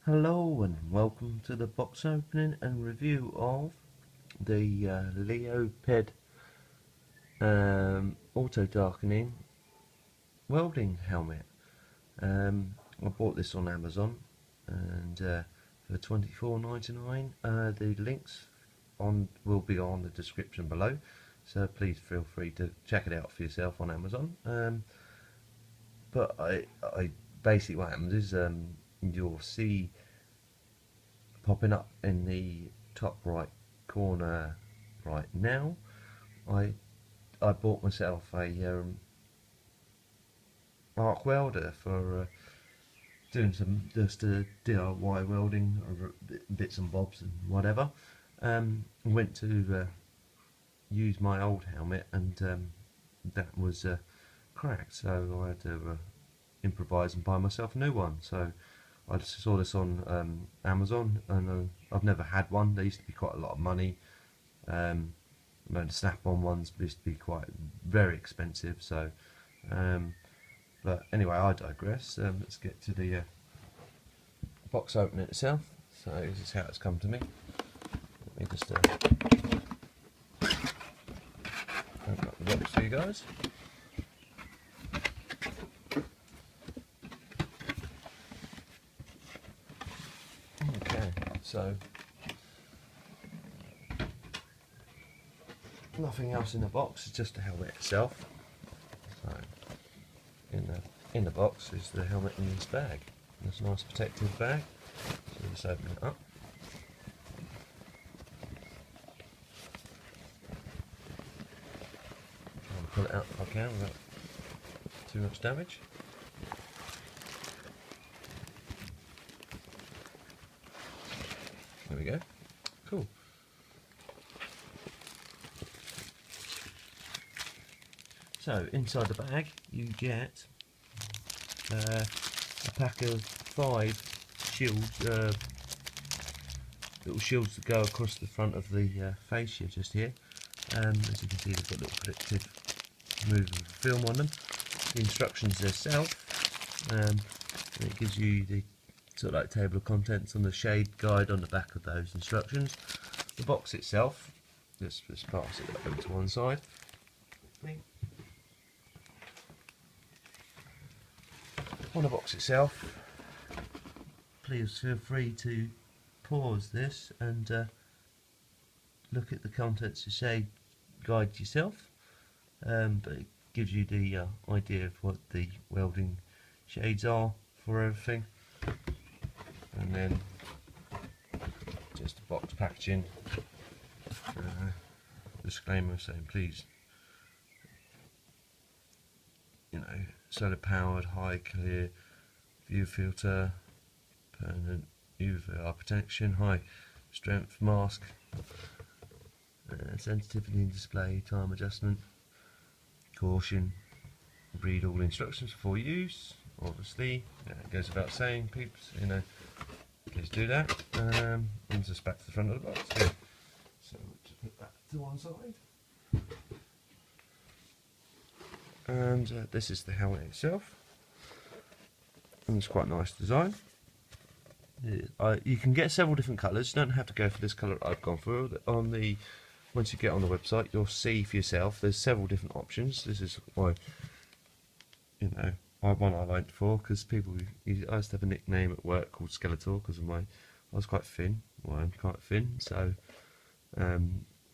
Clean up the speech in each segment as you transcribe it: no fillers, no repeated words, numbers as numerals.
Hello and welcome to the box opening and review of the Leopard auto darkening welding helmet. I bought this on Amazon and for $24.99. The links will be on the description below, so please feel free to check it out for yourself on Amazon. But I basically what happens is you'll see popping up in the top right corner right now. I bought myself a arc welder for doing some just DIY welding of bits and bobs and whatever. Went to use my old helmet and that was cracked, so I had to improvise and buy myself a new one. So I saw this on Amazon, and I've never had one. They used to be quite a lot of money. The snap-on ones used to be very expensive. So, but anyway, I digress. Let's get to the box opening itself. So this is how it's come to me. Let me just open up the box for you guys. So nothing else in the box, it's just the helmet itself. So in the box is the helmet in this bag. It's a nice protective bag. So just open it up. Try and pull it out if I can without too much damage. There we go. Cool. So inside the bag you get a pack of 5 shields, little shields that go across the front of the face here, just here. As you can see, they've got little protective movable film on them. The instructions themselves, and it gives you the sort of like table of contents on the shade guide on the back of those instructions. The box itself, just pass it over to one side. On the box itself, please feel free to pause this and look at the contents of shade guide yourself, but it gives you the idea of what the welding shades are for everything. And then just the box packaging, disclaimer saying please, solar powered, high clear view filter, permanent UVR protection, high strength mask, sensitivity display, time adjustment, caution, read all instructions before use. Obviously, it goes without saying, peeps, please do that. And just back to the front of the box here. So just put that to one side. And this is the helmet itself. And it's quite a nice design. You can get several different colours. You don't have to go for this colour I've gone for. Once you get on the website, you'll see for yourself. There's several different options. This is why, one I liked for, because I used to have a nickname at work called Skeletor because I was quite thin. Well, I'm quite thin, so I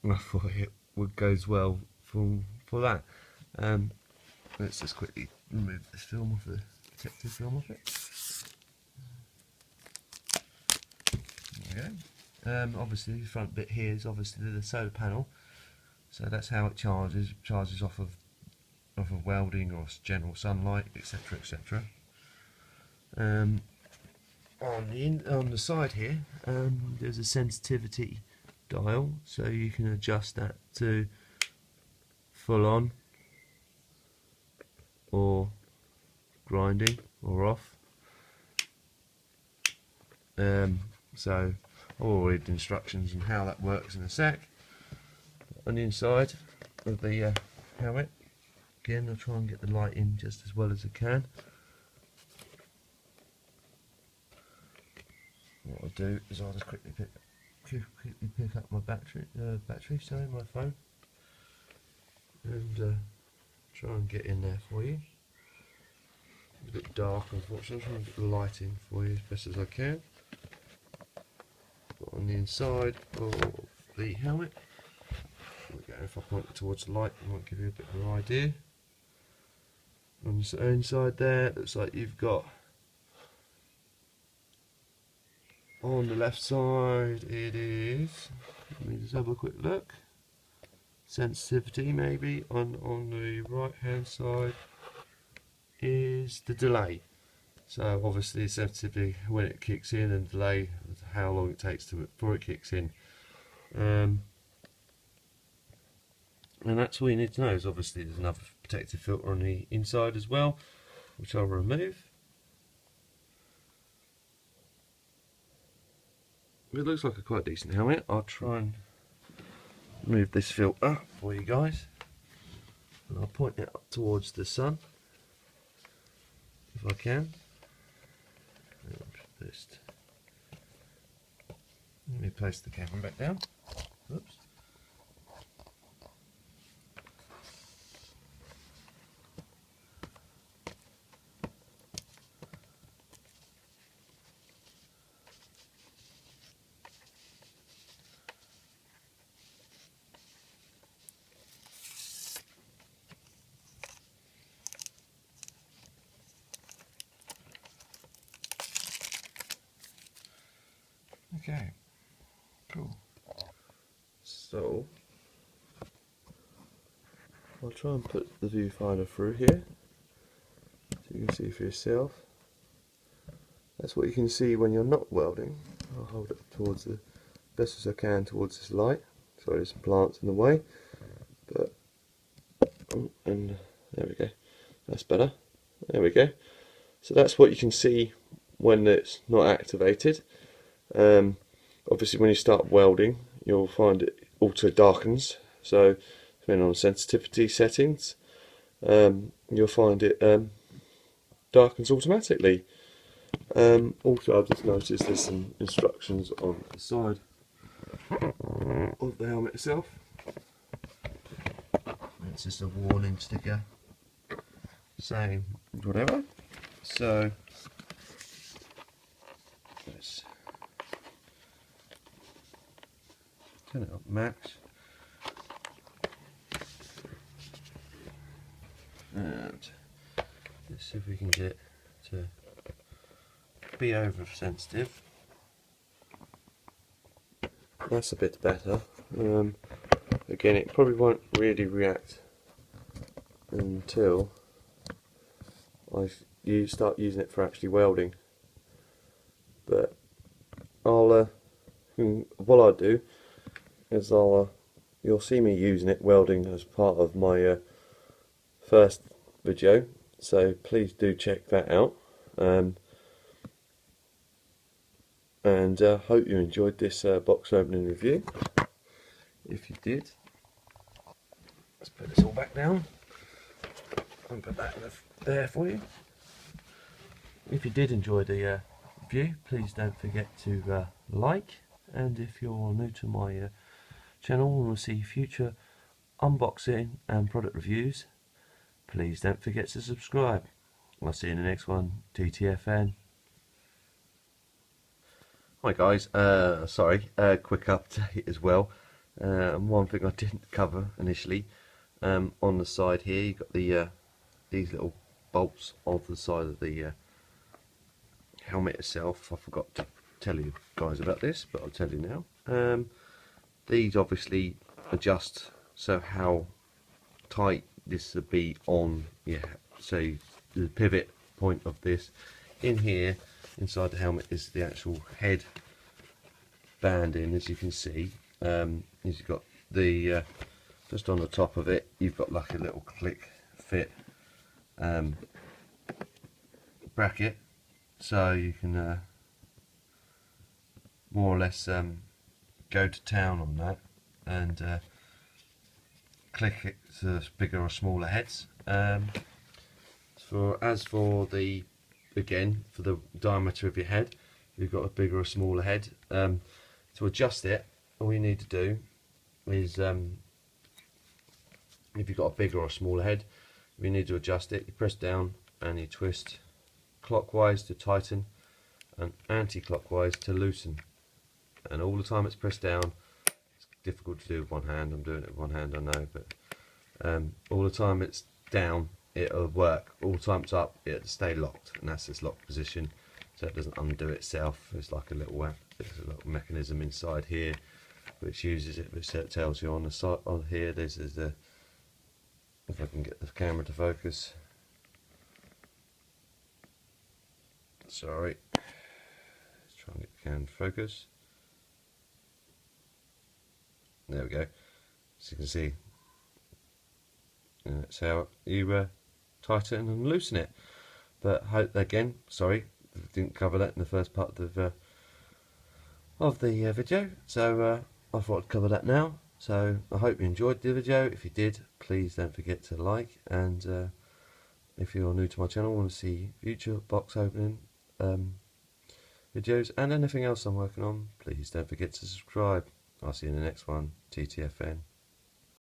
thought it goes well for that. Let's just quickly remove this film off, the protective film off it. There we go. Obviously the front bit here is obviously the solar panel, so that's how it charges. It charges off of welding or general sunlight, etc., etc. On the side here, there's a sensitivity dial, so you can adjust that to full on, or grinding, or off. So I'll read the instructions and how that works in a sec. On the inside of the helmet, again I'll try and get the light in just as well as I can. I'll do is I'll just quickly pick up my sorry, my phone, and try and get in there for you. It's a bit dark, unfortunately. I'm trying to get the light in for you as best as I can. But on the inside of the helmet, again, if I point it towards the light, it might give you a bit of an idea. On the inside there, it looks like you've got, on the left side, it is, let me just have a quick look, sensitivity maybe. On the right hand side is the delay. So obviously sensitivity when it kicks in, and delay how long it takes before it kicks in. And that's all you need to know. Is obviously there's another protective filter on the inside as well, which I'll remove. It looks like a quite decent helmet. I'll try and move this filter for you guys, and I'll point it up towards the sun if I can. Just let me place the camera back down. Oops. Okay, cool. So I'll try and put the viewfinder through here so you can see for yourself. That's what you can see when you're not welding. I'll hold it towards the best as I can towards this light. Sorry, there's some plants in the way, but and there we go. That's better. There we go. So that's what you can see when it's not activated. Obviously when you start welding you'll find it auto darkens, so depending on sensitivity settings you'll find it darkens automatically. Also I've just noticed there's some instructions on the side of the helmet itself. It's just a warning sticker saying whatever. So let's turn it up max, and let's see if we can get it to be over sensitive. That's a bit better. Again, it probably won't really react until you start using it for actually welding. But what I'll do is you'll see me using it welding as part of my first video, so please do check that out. And hope you enjoyed this box opening review. If you did, let's put this all back down and put that there for you. If you did enjoy the review, please don't forget to like, and if you're new to my channel and will see future unboxing and product reviews, please don't forget to subscribe. I'll see you in the next one. TTFN. Hi guys, sorry, quick update as well. One thing I didn't cover initially, on the side here you've got the these little bolts on the side of the helmet itself. I forgot to tell you guys about this, but I'll tell you now. These obviously adjust so how tight this would be on, so the pivot point of this in here inside the helmet is the actual head banding, as you can see. You've got the just on the top of it you've got like a little click fit bracket, so you can more or less go to town on that and click it to bigger or smaller heads. As for the, again, for the diameter of your head, if you've got a bigger or smaller head. To adjust it, all you need to do is, if you've got a bigger or smaller head, if you need to adjust it, you press down and you twist clockwise to tighten and anti-clockwise to loosen. And all the time it's pressed down. It's difficult to do with one hand. I'm doing it with one hand, I know, but all the time it's down, it'll work. All the time it's up, it'll stay locked, and that's its locked position, so it doesn't undo itself. It's like a little mechanism inside here which uses it, which tells you on the side on here. This is the, if I can get the camera to focus. Sorry, let's try and get the camera to focus. There we go. So you can see, that's how you tighten and loosen it. But again, sorry, didn't cover that in the first part of the video, so I thought I'd cover that now. So I hope you enjoyed the video. If you did, please don't forget to like, and if you're new to my channel and want to see future box opening videos and anything else I'm working on, please don't forget to subscribe. I'll see you in the next one. TTFN.